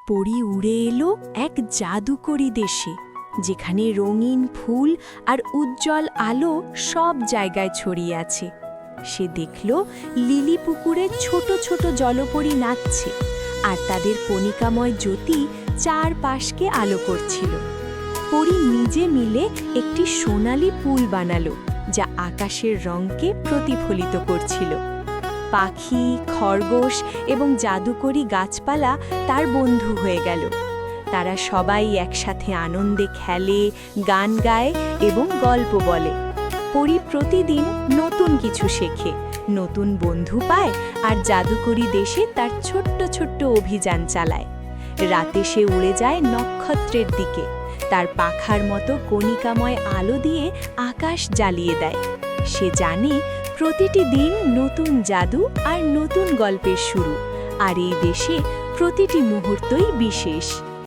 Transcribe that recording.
পরী উড়ে এলো এক জাদুকরী দেশে, যেখানে রঙিন ফুল আর উজ্জ্বল আলো সব জায়গায় ছড়িয়ে আছে। সে দেখল লিলি পুকুরে ছোট ছোট জলপরী নাচছে, আর তাদের কণিকাময় জ্যোতি চারপাশকে আলো করছিল। পরী নিজে মিলে একটি সোনালি পুল বানালো, যা আকাশের রঙকে প্রতিফলিত করছিল। পাখি, খরগোশ এবং জাদুকরী গাছপালা তার বন্ধু হয়ে গেল। তারা সবাই একসাথে আনন্দে খেলে, গান গায় এবং গল্প বলে। পরী প্রতিদিন নতুন কিছু শেখে, নতুন বন্ধু পায় আর জাদুকরী দেশে তার ছোট্ট ছোট্ট অভিযান চালায়। রাতে সে উড়ে যায় নক্ষত্রের দিকে, তার পাখার মতো কণিকাময় আলো দিয়ে আকাশ জ্বালিয়ে দেয়। সে জানে প্রতিটি দিন নতুন জাদু আর নতুন গল্পের শুরু, আর এই দেশে প্রতিটি মুহূর্তই বিশেষ।